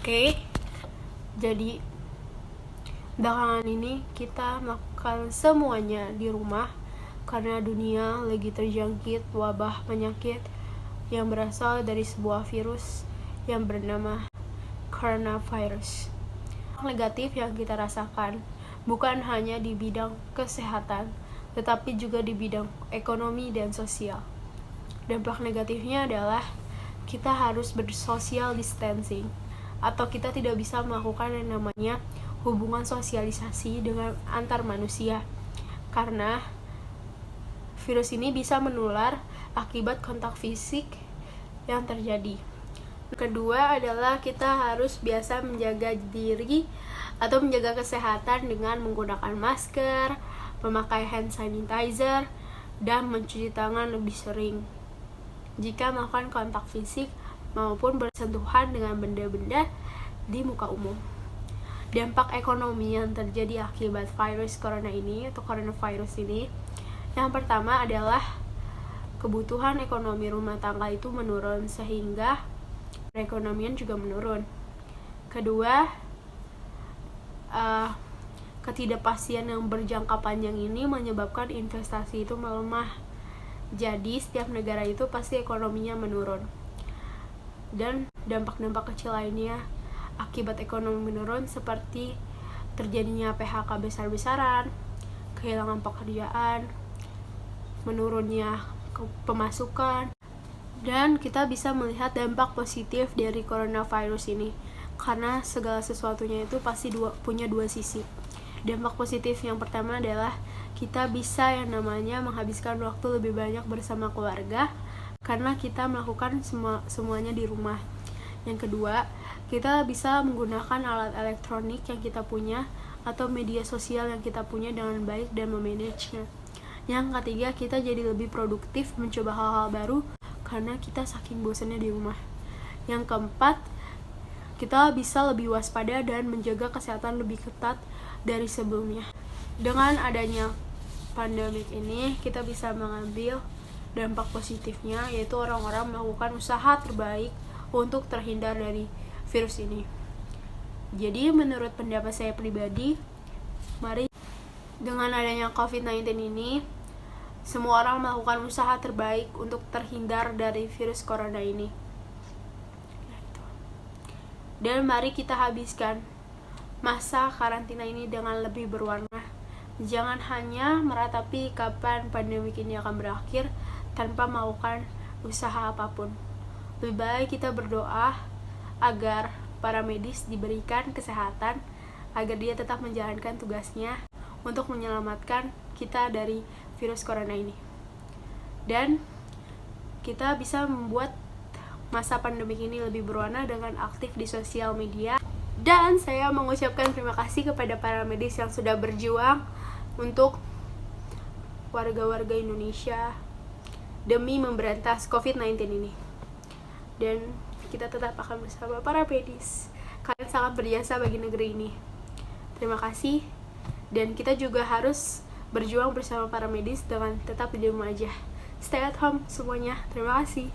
Oke, jadi belakangan ini kita melakukan semuanya di rumah karena dunia lagi terjangkit wabah penyakit yang berasal dari sebuah virus yang bernama coronavirus. Negatif yang kita rasakan bukan hanya di bidang kesehatan, tetapi juga di bidang ekonomi dan sosial. Dampak negatifnya adalah kita harus bersocial distancing, atau kita tidak bisa melakukan yang namanya hubungan sosialisasi dengan antar manusia karena virus ini bisa menular akibat kontak fisik yang terjadi. Kedua adalah kita harus biasa menjaga diri atau menjaga kesehatan dengan menggunakan masker, memakai hand sanitizer, dan mencuci tangan lebih sering jika melakukan kontak fisik maupun bersentuhan dengan benda-benda di muka umum. Dampak ekonomi yang terjadi akibat virus corona ini atau coronavirus ini, yang pertama adalah kebutuhan ekonomi rumah tangga itu menurun sehingga perekonomian juga menurun. Kedua, ketidakpastian yang berjangka panjang ini menyebabkan investasi itu melemah. Jadi setiap negara itu pasti ekonominya menurun. Dan dampak-dampak kecil lainnya akibat ekonomi menurun seperti terjadinya PHK besar-besaran, kehilangan pekerjaan, menurunnya pemasukan. Dan kita bisa melihat dampak positif dari coronavirus ini karena segala sesuatunya itu pasti punya dua sisi. Dampak positif yang pertama adalah kita bisa yang namanya menghabiskan waktu lebih banyak bersama keluarga karena kita melakukan semuanya di rumah. Yang kedua, kita bisa menggunakan alat elektronik yang kita punya atau media sosial yang kita punya dengan baik dan memanagenya. Yang ketiga, kita jadi lebih produktif mencoba hal-hal baru karena kita saking bosannya di rumah. Yang keempat, kita bisa lebih waspada dan menjaga kesehatan lebih ketat dari sebelumnya. Dengan adanya pandemik ini, kita bisa mengambil dampak positifnya, yaitu orang-orang melakukan usaha terbaik untuk terhindar dari virus ini. Jadi menurut pendapat saya pribadi, mari dengan adanya COVID-19 ini, semua orang melakukan usaha terbaik untuk terhindar dari virus corona ini. Dan mari kita habiskan masa karantina ini dengan lebih berwarna. Jangan hanya meratapi kapan pandemi ini akan berakhir tanpa melakukan usaha apapun. Lebih baik kita berdoa agar para medis diberikan kesehatan agar dia tetap menjalankan tugasnya untuk menyelamatkan kita dari virus corona ini. Dan kita bisa membuat masa pandemi ini lebih berwarna dengan aktif di sosial media. Dan saya mengucapkan terima kasih kepada para medis yang sudah berjuang untuk warga-warga Indonesia demi memberantas COVID-19 ini. Dan kita tetap akan bersama para medis. Kalian sangat berjasa bagi negeri ini. Terima kasih. Dan kita juga harus berjuang bersama para medis dengan tetap di rumah aja. Stay at home semuanya. Terima kasih.